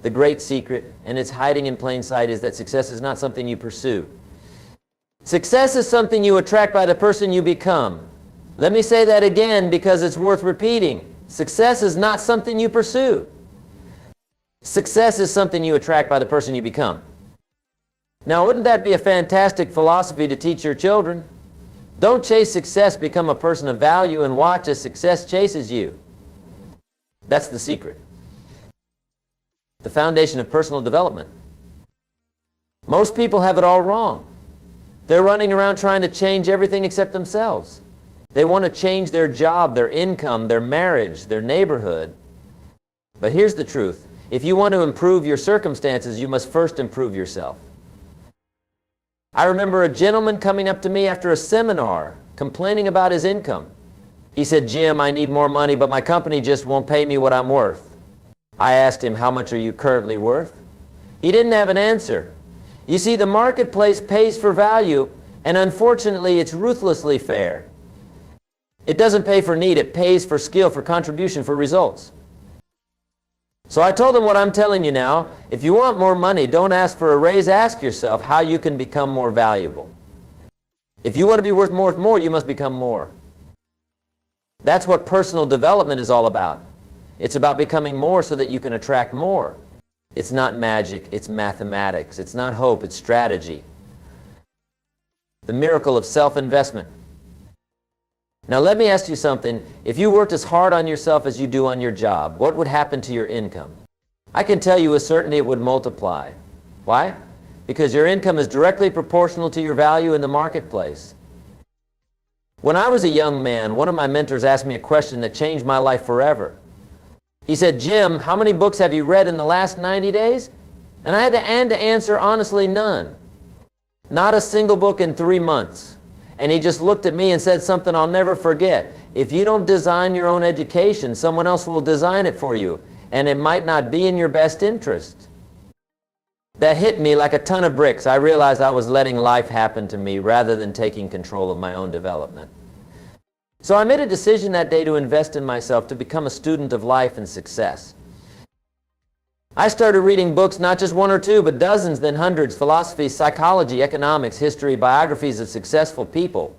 the great secret, and it's hiding in plain sight, is that success is not something you pursue. Success is something you attract by the person you become. Let me say that again because it's worth repeating. Success is not something you pursue. Success is something you attract by the person you become. Now, wouldn't that be a fantastic philosophy to teach your children? Don't chase success, become a person of value, and watch as success chases you. That's the secret. The foundation of personal development. Most people have it all wrong. They're running around trying to change everything except themselves. They want to change their job, their income, their marriage, their neighborhood. But here's the truth. If you want to improve your circumstances, you must first improve yourself. I remember a gentleman coming up to me after a seminar complaining about his income. He said, "Jim, I need more money, but my company just won't pay me what I'm worth." I asked him, "How much are you currently worth?" He didn't have an answer. You see, the marketplace pays for value, and unfortunately, it's ruthlessly fair. It doesn't pay for need, it pays for skill, for contribution, for results. So I told him what I'm telling you now. If you want more money, don't ask for a raise. Ask yourself how you can become more valuable. If you want to be worth more, you must become more. That's what personal development is all about. It's about becoming more so that you can attract more. It's not magic, it's mathematics. It's not hope, it's strategy. The miracle of self-investment. Now let me ask you something. If you worked as hard on yourself as you do on your job, what would happen to your income? I can tell you with certainty it would multiply. Why? Because your income is directly proportional to your value in the marketplace. When I was a young man, one of my mentors asked me a question that changed my life forever. He said, "Jim, how many books have you read in the last 90 days? And I had to answer honestly, none. Not a single book in 3 months. And he just looked at me and said something I'll never forget. If you don't design your own education, someone else will design it for you, and it might not be in your best interest. That hit me like a ton of bricks. I realized I was letting life happen to me rather than taking control of my own development. So I made a decision that day to invest in myself, to become a student of life and success. I started reading books, not just 1 or 2, but dozens, then hundreds, philosophy, psychology, economics, history, biographies of successful people.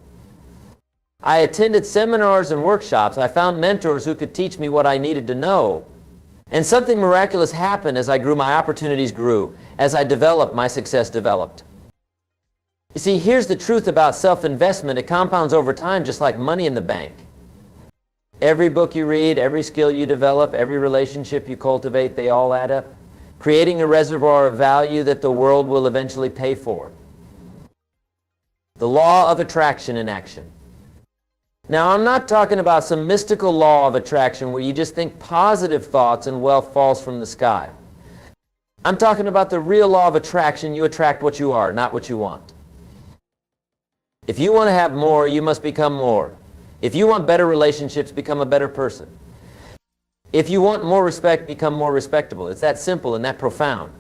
I attended seminars and workshops. I found mentors who could teach me what I needed to know. And something miraculous happened as I grew, my opportunities grew. As I developed, my success developed. You see, here's the truth about self-investment. It compounds over time just like money in the bank. Every book you read, every skill you develop, every relationship you cultivate, they all add up, creating a reservoir of value that the world will eventually pay for. The law of attraction in action. Now, I'm not talking about some mystical law of attraction where you just think positive thoughts and wealth falls from the sky. I'm talking about the real law of attraction. You attract what you are, not what you want. If you want to have more, you must become more. If you want better relationships, become a better person. If you want more respect, become more respectable. It's that simple and that profound.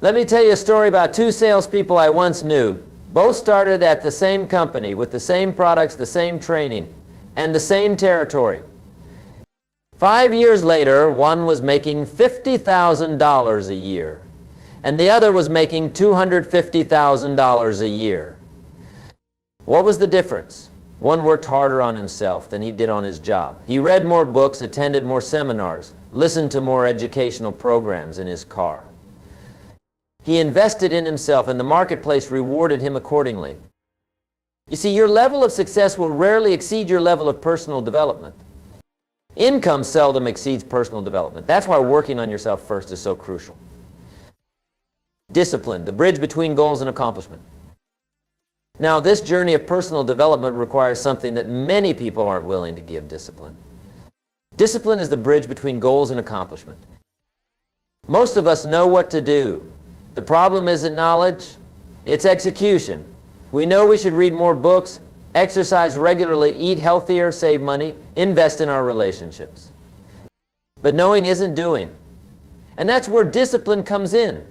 Let me tell you a story about 2 salespeople I once knew. Both started at the same company with the same products, the same training, and the same territory. 5 years later, one was making $50,000 a year, and the other was making $250,000 a year. What was the difference? One worked harder on himself than he did on his job. He read more books, attended more seminars, listened to more educational programs in his car. He invested in himself, and the marketplace rewarded him accordingly. You see, your level of success will rarely exceed your level of personal development. Income seldom exceeds personal development. That's why working on yourself first is so crucial. Discipline, the bridge between goals and accomplishment. Now, this journey of personal development requires something that many people aren't willing to give: discipline. Discipline is the bridge between goals and accomplishment. Most of us know what to do. The problem isn't knowledge, it's execution. We know we should read more books, exercise regularly, eat healthier, save money, invest in our relationships. But knowing isn't doing. And that's where discipline comes in.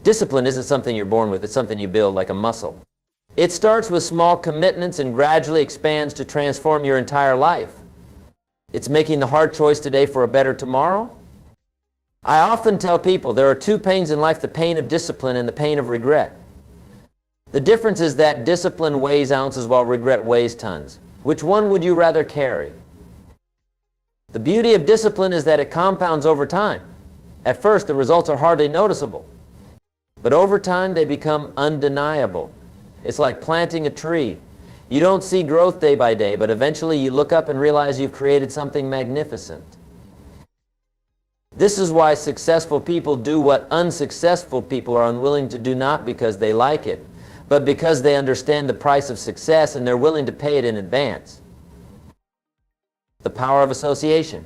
Discipline isn't something you're born with, it's something you build like a muscle. It starts with small commitments and gradually expands to transform your entire life. It's making the hard choice today for a better tomorrow. I often tell people there are two pains in life, the pain of discipline and the pain of regret. The difference is that discipline weighs ounces while regret weighs tons. Which one would you rather carry? The beauty of discipline is that it compounds over time. At first, the results are hardly noticeable. But over time, they become undeniable. It's like planting a tree. You don't see growth day by day, but eventually you look up and realize you've created something magnificent. This is why successful people do what unsuccessful people are unwilling to do, not because they like it, but because they understand the price of success and they're willing to pay it in advance. The power of association.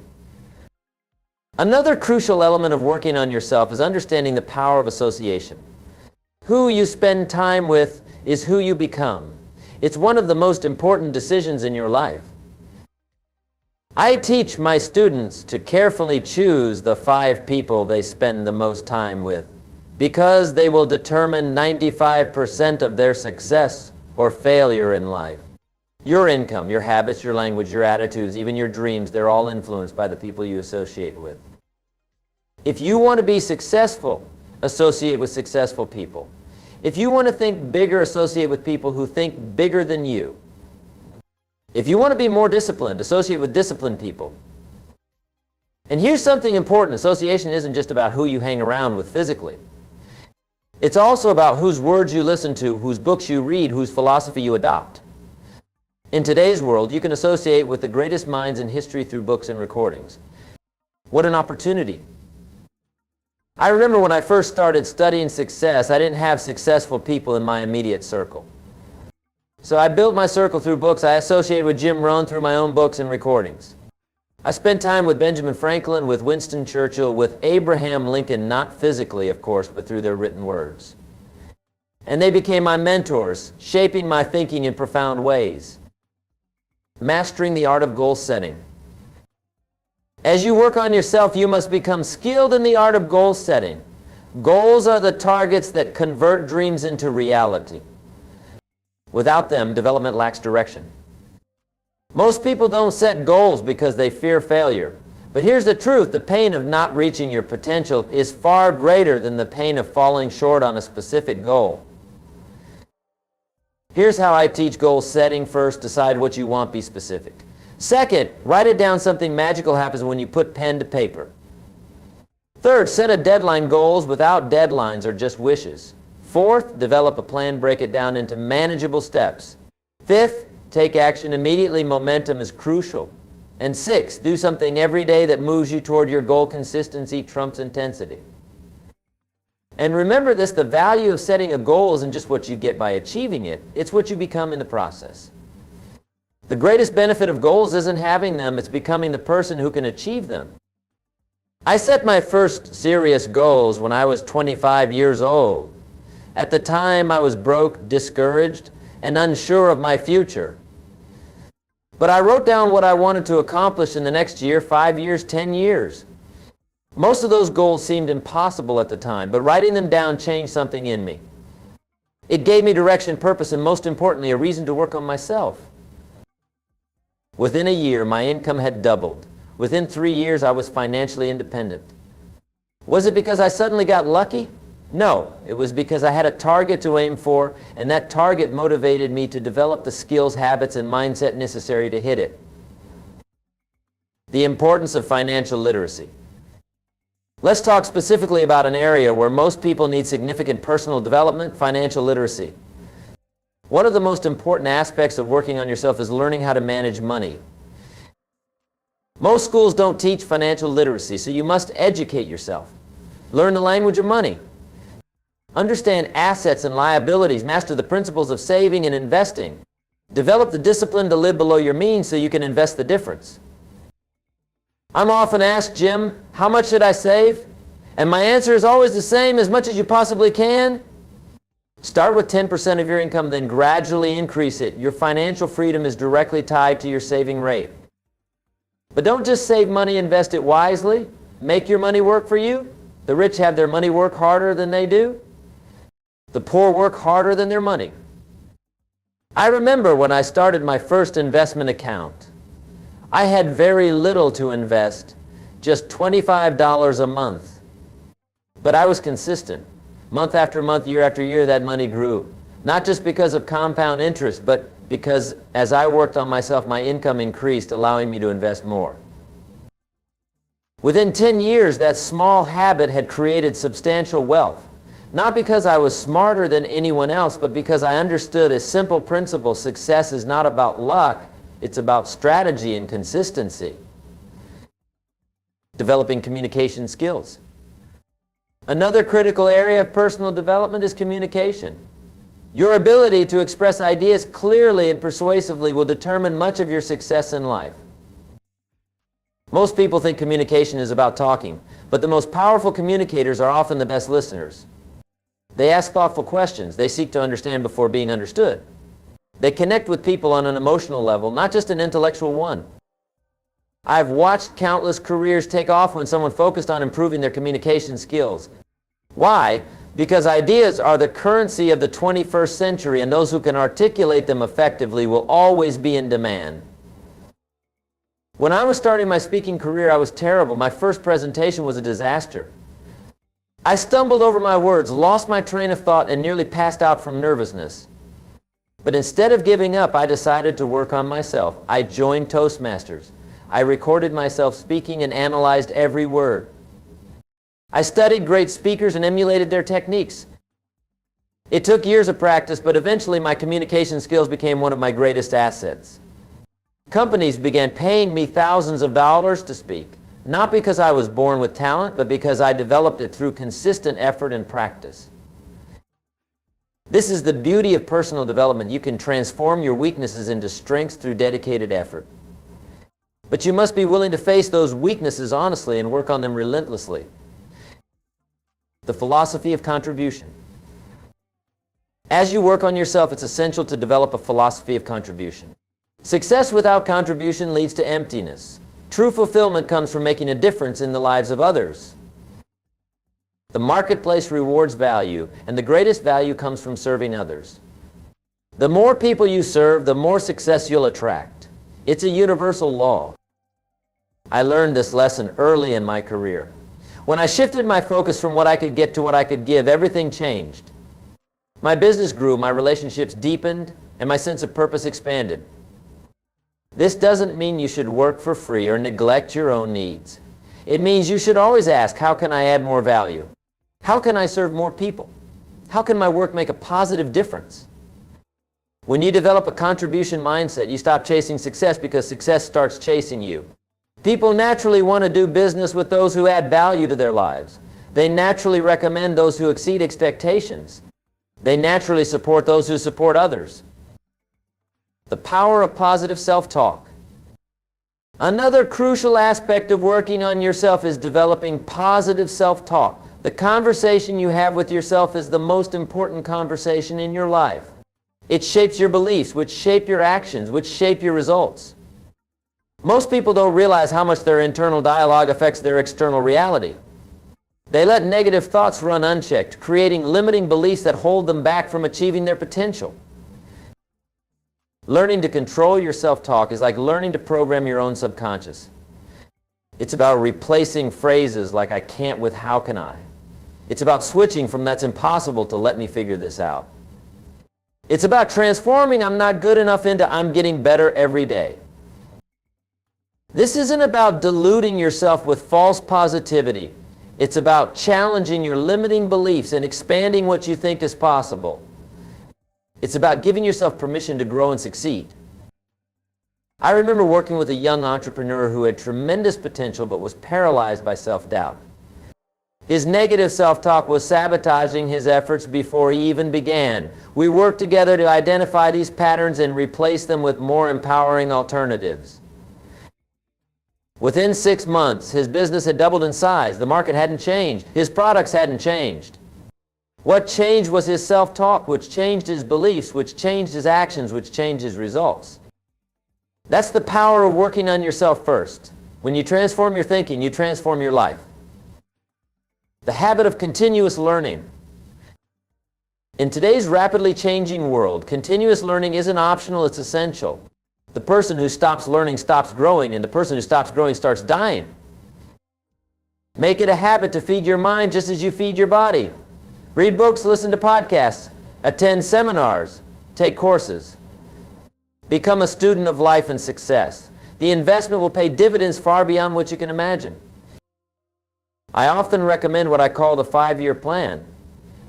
Another crucial element of working on yourself is understanding the power of association. Who you spend time with is who you become. It's one of the most important decisions in your life. I teach my students to carefully choose the 5 people they spend the most time with, because they will determine 95% of their success or failure in life. Your income, your habits, your language, your attitudes, even your dreams, they're all influenced by the people you associate with. If you want to be successful, associate with successful people. If you want to think bigger, associate with people who think bigger than you. If you want to be more disciplined, associate with disciplined people. And here's something important. Association isn't just about who you hang around with physically. It's also about whose words you listen to, whose books you read, whose philosophy you adopt. In today's world, you can associate with the greatest minds in history through books and recordings. What an opportunity. I remember when I first started studying success, I didn't have successful people in my immediate circle. So I built my circle through books. I associated with Jim Rohn through my own books and recordings. I spent time with Benjamin Franklin, with Winston Churchill, with Abraham Lincoln, not physically, of course, but through their written words. And they became my mentors, shaping my thinking in profound ways. Mastering the art of goal setting. As you work on yourself, you must become skilled in the art of goal setting. Goals are the targets that convert dreams into reality. Without them, development lacks direction. Most people don't set goals because they fear failure. But here's the truth. The pain of not reaching your potential is far greater than the pain of falling short on a specific goal. Here's how I teach goal setting. First, decide what you want, be specific. Second, write it down. Something magical happens when you put pen to paper. Third, set a deadline. Goals without deadlines are just wishes. Fourth, develop a plan, break it down into manageable steps. Fifth, take action immediately. Momentum is crucial. And sixth, do something every day that moves you toward your goal. Consistency trumps intensity. And remember this, the value of setting a goal isn't just what you get by achieving it, it's what you become in the process. The greatest benefit of goals isn't having them, it's becoming the person who can achieve them. I set my first serious goals when I was 25 years old. At the time, I was broke, discouraged, and unsure of my future. But I wrote down what I wanted to accomplish in the next year, 5 years, 10 years. Most of those goals seemed impossible at the time, but writing them down changed something in me. It gave me direction, purpose, and most importantly, a reason to work on myself. Within a year, my income had doubled. Within 3 years, I was financially independent. Was it because I suddenly got lucky? No, it was because I had a target to aim for, and that target motivated me to develop the skills, habits, and mindset necessary to hit it. The importance of financial literacy. Let's talk specifically about an area where most people need significant personal development, financial literacy. One of the most important aspects of working on yourself is learning how to manage money. Most schools don't teach financial literacy, so you must educate yourself. Learn the language of money. Understand assets and liabilities. Master the principles of saving and investing. Develop the discipline to live below your means so you can invest the difference. I'm often asked, Jim, how much should I save? And my answer is always the same, as much as you possibly can. Start with 10% of your income, then gradually increase it. Your financial freedom is directly tied to your saving rate. But don't just save money, invest it wisely. Make your money work for you. The rich have their money work harder than they do. The poor work harder than their money. I remember when I started my first investment account. I had very little to invest, just $25 a month. But I was consistent. Month after month, year after year, that money grew. Not just because of compound interest, but because as I worked on myself, my income increased, allowing me to invest more. Within 10 years, that small habit had created substantial wealth. Not because I was smarter than anyone else, but because I understood a simple principle: success is not about luck, it's about strategy and consistency. Developing communication skills. Another critical area of personal development is communication. Your ability to express ideas clearly and persuasively will determine much of your success in life. Most people think communication is about talking, but the most powerful communicators are often the best listeners. They ask thoughtful questions. They seek to understand before being understood. They connect with people on an emotional level, not just an intellectual one. I've watched countless careers take off when someone focused on improving their communication skills. Why? Because ideas are the currency of the 21st century, and those who can articulate them effectively will always be in demand. When I was starting my speaking career, I was terrible. My first presentation was a disaster. I stumbled over my words, lost my train of thought, and nearly passed out from nervousness. But instead of giving up, I decided to work on myself. I joined Toastmasters. I recorded myself speaking and analyzed every word. I studied great speakers and emulated their techniques. It took years of practice, but eventually my communication skills became one of my greatest assets. Companies began paying me thousands of dollars to speak, not because I was born with talent, but because I developed it through consistent effort and practice. This is the beauty of personal development. You can transform your weaknesses into strengths through dedicated effort. But you must be willing to face those weaknesses honestly and work on them relentlessly. The philosophy of contribution. As you work on yourself, it's essential to develop a philosophy of contribution. Success without contribution leads to emptiness. True fulfillment comes from making a difference in the lives of others. The marketplace rewards value, and the greatest value comes from serving others. The more people you serve, the more success you'll attract. It's a universal law. I learned this lesson early in my career. When I shifted my focus from what I could get to what I could give, everything changed. My business grew, my relationships deepened, and my sense of purpose expanded. This doesn't mean you should work for free or neglect your own needs. It means you should always ask, how can I add more value? How can I serve more people? How can my work make a positive difference? When you develop a contribution mindset, you stop chasing success because success starts chasing you. People naturally want to do business with those who add value to their lives. They naturally recommend those who exceed expectations. They naturally support those who support others. The power of positive self-talk. Another crucial aspect of working on yourself is developing positive self-talk. The conversation you have with yourself is the most important conversation in your life. It shapes your beliefs, which shape your actions, which shape your results. Most people don't realize how much their internal dialogue affects their external reality. They let negative thoughts run unchecked, creating limiting beliefs that hold them back from achieving their potential. Learning to control your self-talk is like learning to program your own subconscious. It's about replacing phrases like "I can't" with "how can I?" It's about switching from "that's impossible" to "let me figure this out." It's about transforming "I'm not good enough" into "I'm getting better every day." This isn't about deluding yourself with false positivity. It's about challenging your limiting beliefs and expanding what you think is possible. It's about giving yourself permission to grow and succeed. I remember working with a young entrepreneur who had tremendous potential but was paralyzed by self-doubt. His negative self-talk was sabotaging his efforts before he even began. We worked together to identify these patterns and replace them with more empowering alternatives. Within 6 months, his business had doubled in size. The market hadn't changed. His products hadn't changed. What changed was his self-talk, which changed his beliefs, which changed his actions, which changed his results. That's the power of working on yourself first. When you transform your thinking, you transform your life. The habit of continuous learning. In today's rapidly changing world, continuous learning isn't optional, it's essential. The person who stops learning stops growing, and the person who stops growing starts dying. Make it a habit to feed your mind just as you feed your body. Read books, listen to podcasts, attend seminars, take courses. Become a student of life and success. The investment will pay dividends far beyond what you can imagine. I often recommend what I call the 5-year plan.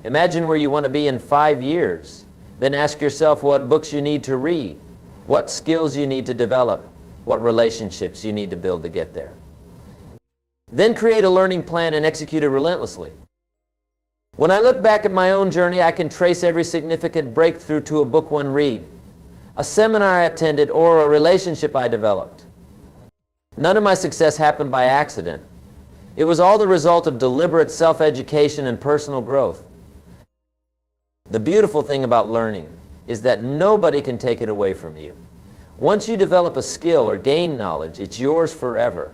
Imagine where you want to be in 5 years. Then ask yourself what books you need to read, what skills you need to develop, what relationships you need to build to get there. Then create a learning plan and execute it relentlessly. When I look back at my own journey, I can trace every significant breakthrough to a book one read, a seminar I attended, or a relationship I developed. None of my success happened by accident. It was all the result of deliberate self-education and personal growth. The beautiful thing about learning is that nobody can take it away from you. Once you develop a skill or gain knowledge, it's yours forever.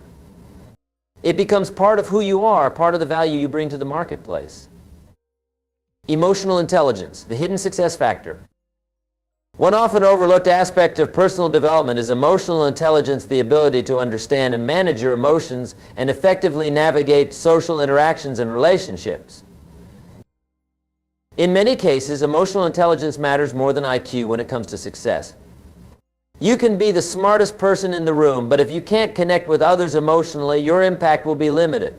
It becomes part of who you are, part of the value you bring to the marketplace. Emotional intelligence, the hidden success factor. One often overlooked aspect of personal development is emotional intelligence, the ability to understand and manage your emotions and effectively navigate social interactions and relationships. In many cases, emotional intelligence matters more than IQ when it comes to success. You can be the smartest person in the room, but if you can't connect with others emotionally, your impact will be limited.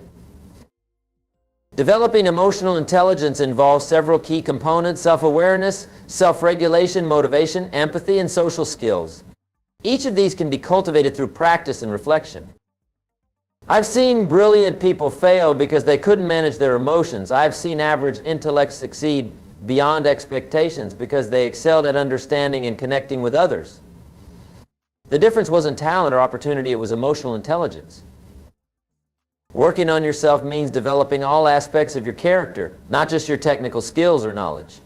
Developing emotional intelligence involves several key components: self-awareness, self-regulation, motivation, empathy, and social skills. Each of these can be cultivated through practice and reflection. I've seen brilliant people fail because they couldn't manage their emotions. I've seen average intellects succeed beyond expectations because they excelled at understanding and connecting with others. The difference wasn't talent or opportunity, it was emotional intelligence. Working on yourself means developing all aspects of your character, not just your technical skills or knowledge.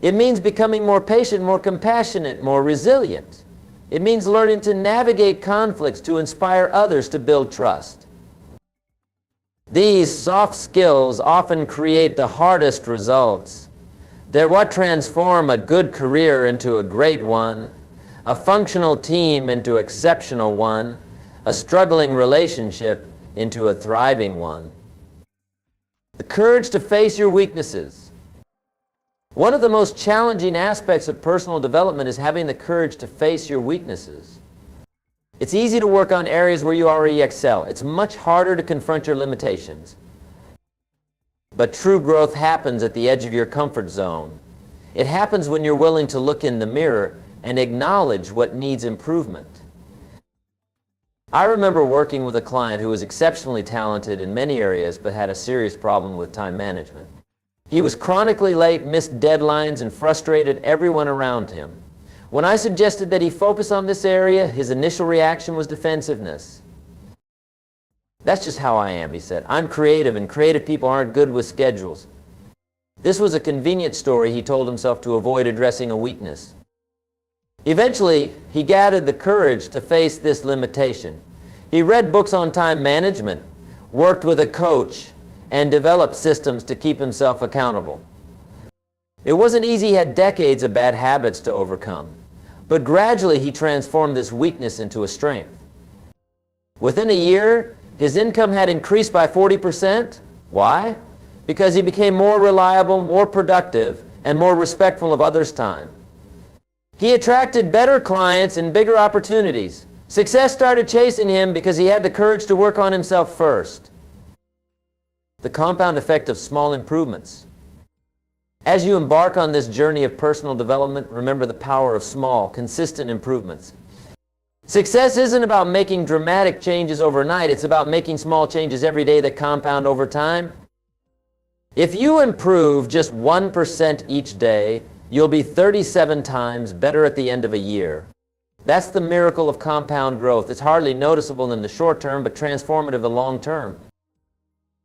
It means becoming more patient, more compassionate, more resilient. It means learning to navigate conflicts, to inspire others, to build trust. These soft skills often create the hardest results. They're what transform a good career into a great one, a functional team into an exceptional one, a struggling relationship into a thriving one. The courage to face your weaknesses. One of the most challenging aspects of personal development is having the courage to face your weaknesses. It's easy to work on areas where you already excel. It's much harder to confront your limitations. But true growth happens at the edge of your comfort zone. It happens when you're willing to look in the mirror and acknowledge what needs improvement. I remember working with a client who was exceptionally talented in many areas but had a serious problem with time management. He was chronically late, missed deadlines, and frustrated everyone around him. When I suggested that he focus on this area, his initial reaction was defensiveness. "That's just how I am," he said. "I'm creative, and creative people aren't good with schedules." This was a convenient story he told himself to avoid addressing a weakness. Eventually, he gathered the courage to face this limitation. He read books on time management, worked with a coach, and developed systems to keep himself accountable. It wasn't easy. He had decades of bad habits to overcome. But gradually, he transformed this weakness into a strength. Within a year, his income had increased by 40%. Why? Because he became more reliable, more productive, and more respectful of others' time. He attracted better clients and bigger opportunities. Success started chasing him because he had the courage to work on himself first. The compound effect of small improvements. As you embark on this journey of personal development, remember the power of small, consistent improvements. Success isn't about making dramatic changes overnight. It's about making small changes every day that compound over time. If you improve just 1% each day, you'll be 37 times better at the end of a year. That's the miracle of compound growth. It's hardly noticeable in the short term, but transformative in the long term.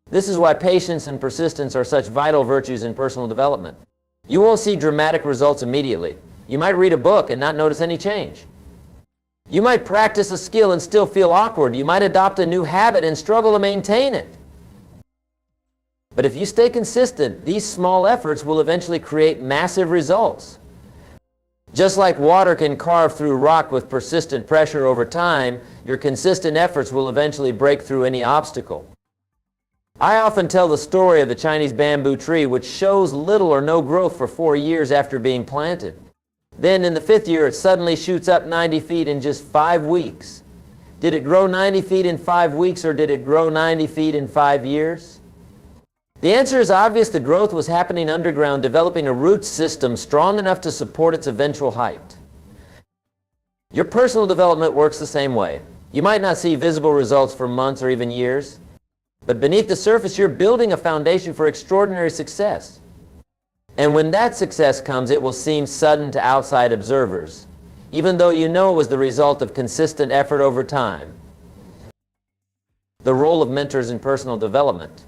This is why patience and persistence are such vital virtues in personal development. You won't see dramatic results immediately. You might read a book and not notice any change. You might practice a skill and still feel awkward. You might adopt a new habit and struggle to maintain it. But if you stay consistent, these small efforts will eventually create massive results. Just like water can carve through rock with persistent pressure over time, your consistent efforts will eventually break through any obstacle. I often tell the story of the Chinese bamboo tree, which shows little or no growth for 4 years after being planted. Then in the 5th year, it suddenly shoots up 90 feet in just 5 weeks. Did it grow 90 feet in 5 weeks, or did it grow 90 feet in 5 years? The answer is obvious. The growth was happening underground, developing a root system strong enough to support its eventual height. Your personal development works the same way. You might not see visible results for months or even years, but beneath the surface, you're building a foundation for extraordinary success. And when that success comes, it will seem sudden to outside observers, even though you know it was the result of consistent effort over time. The role of mentors in personal development.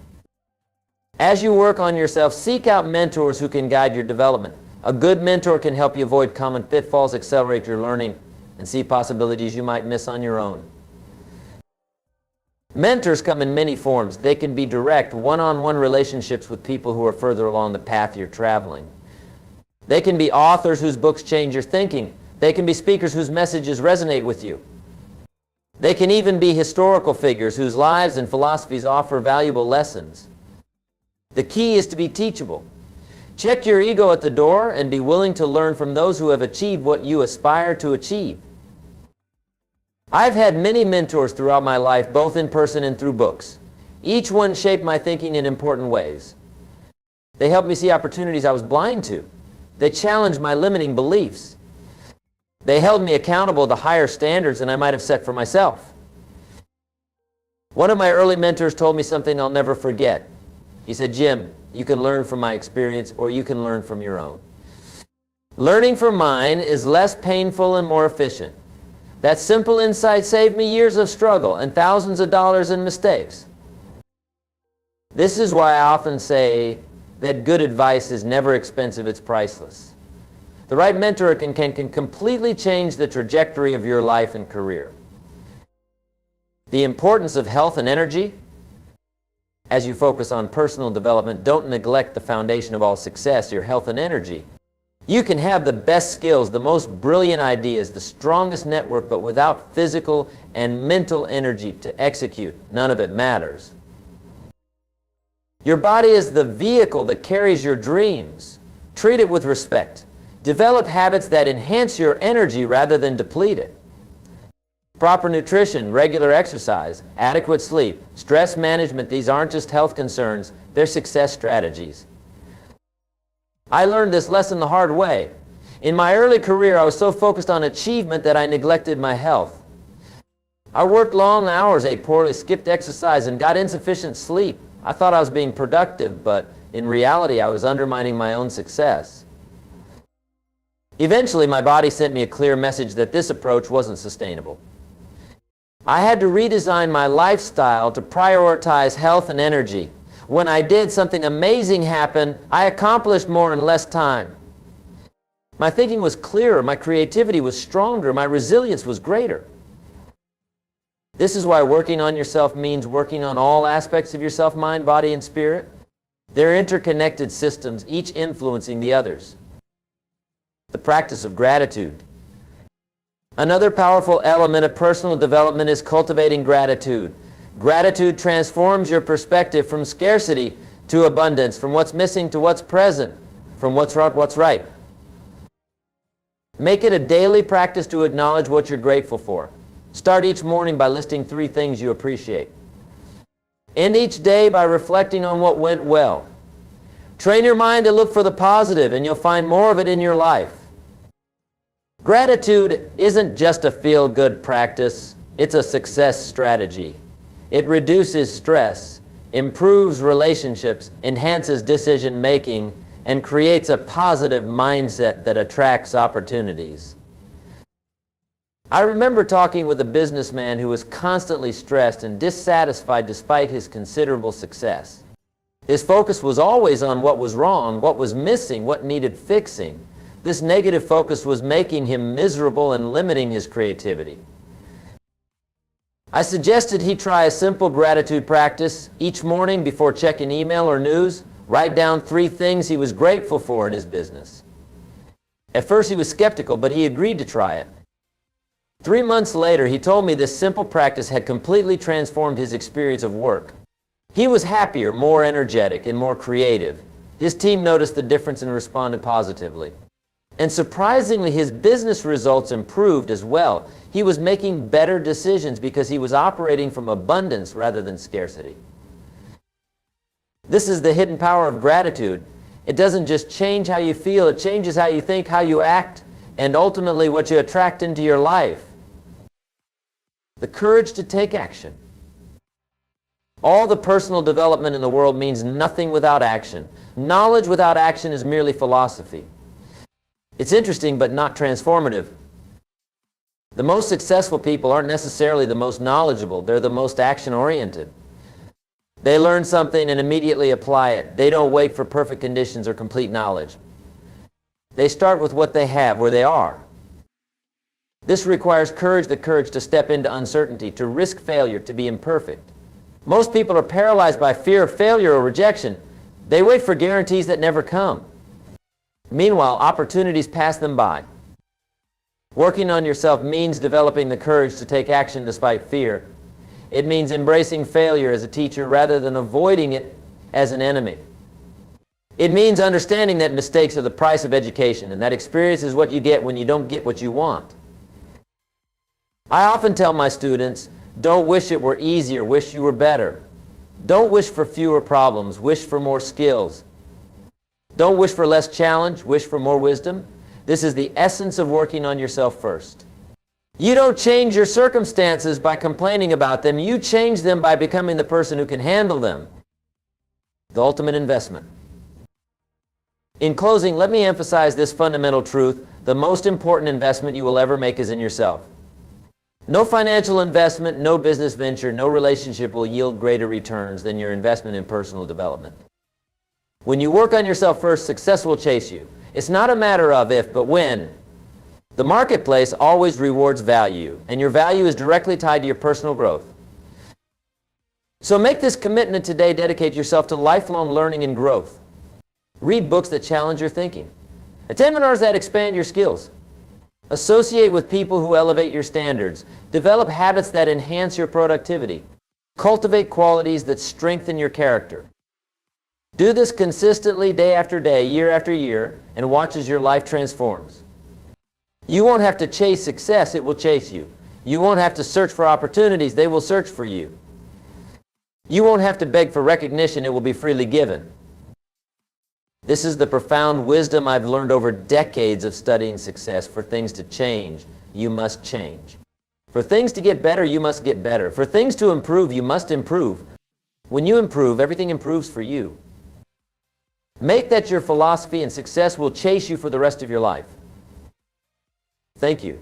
As you work on yourself, seek out mentors who can guide your development. A good mentor can help you avoid common pitfalls, accelerate your learning, and see possibilities you might miss on your own. Mentors come in many forms. They can be direct, one-on-one relationships with people who are further along the path you're traveling. They can be authors whose books change your thinking. They can be speakers whose messages resonate with you. They can even be historical figures whose lives and philosophies offer valuable lessons. The key is to be teachable. Check your ego at the door and be willing to learn from those who have achieved what you aspire to achieve. I've had many mentors throughout my life, both in person and through books. Each one shaped my thinking in important ways. They helped me see opportunities I was blind to. They challenged my limiting beliefs. They held me accountable to higher standards than I might have set for myself. One of my early mentors told me something I'll never forget. He said, "Jim, you can learn from my experience, or you can learn from your own. Learning from mine is less painful and more efficient." That simple insight saved me years of struggle and thousands of dollars in mistakes. This is why I often say that good advice is never expensive, it's priceless. The right mentor can completely change the trajectory of your life and career. The importance of health and energy. As you focus on personal development, don't neglect the foundation of all success, your health and energy. You can have the best skills, the most brilliant ideas, the strongest network, but without physical and mental energy to execute, none of it matters. Your body is the vehicle that carries your dreams. Treat it with respect. Develop habits that enhance your energy rather than deplete it. Proper nutrition, regular exercise, adequate sleep, stress management, these aren't just health concerns, they're success strategies. I learned this lesson the hard way. In my early career, I was so focused on achievement that I neglected my health. I worked long hours, ate poorly, skipped exercise, and got insufficient sleep. I thought I was being productive, but in reality, I was undermining my own success. Eventually, my body sent me a clear message that this approach wasn't sustainable. I had to redesign my lifestyle to prioritize health and energy. When I did, something amazing happened. I accomplished more in less time. My thinking was clearer, my creativity was stronger, my resilience was greater. This is why working on yourself means working on all aspects of yourself, mind, body, and spirit. They're interconnected systems, each influencing the others. The practice of gratitude. Another powerful element of personal development is cultivating gratitude. Gratitude transforms your perspective from scarcity to abundance, from what's missing to what's present, from what's right. Make it a daily practice to acknowledge what you're grateful for. Start each morning by listing 3 things you appreciate. End each day by reflecting on what went well. Train your mind to look for the positive, and you'll find more of it in your life. Gratitude isn't just a feel-good practice, it's a success strategy. It reduces stress, improves relationships, enhances decision-making, and creates a positive mindset that attracts opportunities. I remember talking with a businessman who was constantly stressed and dissatisfied despite his considerable success. His focus was always on what was wrong, what was missing, what needed fixing. This negative focus was making him miserable and limiting his creativity. I suggested he try a simple gratitude practice. Each morning before checking email or news, write down 3 things he was grateful for in his business. At first he was skeptical, but he agreed to try it. 3 months later, he told me this simple practice had completely transformed his experience of work. He was happier, more energetic, and more creative. His team noticed the difference and responded positively. And surprisingly, his business results improved as well. He was making better decisions because he was operating from abundance rather than scarcity. This is the hidden power of gratitude. It doesn't just change how you feel, it changes how you think, how you act, and ultimately what you attract into your life. The courage to take action. All the personal development in the world means nothing without action. Knowledge without action is merely philosophy. It's interesting but not transformative. The most successful people aren't necessarily the most knowledgeable, they're the most action-oriented. They learn something and immediately apply it. They don't wait for perfect conditions or complete knowledge. They start with what they have, where they are. This requires courage, the courage to step into uncertainty, to risk failure, to be imperfect. Most people are paralyzed by fear of failure or rejection. They wait for guarantees that never come. Meanwhile, opportunities pass them by. Working on yourself means developing the courage to take action despite fear. It means embracing failure as a teacher rather than avoiding it as an enemy. It means understanding that mistakes are the price of education, and that experience is what you get when you don't get what you want. I often tell my students, don't wish it were easier, wish you were better. Don't wish for fewer problems, wish for more skills. Don't wish for less challenge, wish for more wisdom. This is the essence of working on yourself first. You don't change your circumstances by complaining about them. You change them by becoming the person who can handle them. The ultimate investment. In closing, let me emphasize this fundamental truth. The most important investment you will ever make is in yourself. No financial investment, no business venture, no relationship will yield greater returns than your investment in personal development. When you work on yourself first, success will chase you. It's not a matter of if, but when. The marketplace always rewards value, and your value is directly tied to your personal growth. So make this commitment today. Dedicate yourself to lifelong learning and growth. Read books that challenge your thinking. Attend webinars that expand your skills. Associate with people who elevate your standards. Develop habits that enhance your productivity. Cultivate qualities that strengthen your character. Do this consistently day after day, year after year, and watch as your life transforms. You won't have to chase success, it will chase you. You won't have to search for opportunities, they will search for you. You won't have to beg for recognition, it will be freely given. This is the profound wisdom I've learned over decades of studying success. For things to change, you must change. For things to get better, you must get better. For things to improve, you must improve. When you improve, everything improves for you. Make that your philosophy, and success will chase you for the rest of your life. Thank you.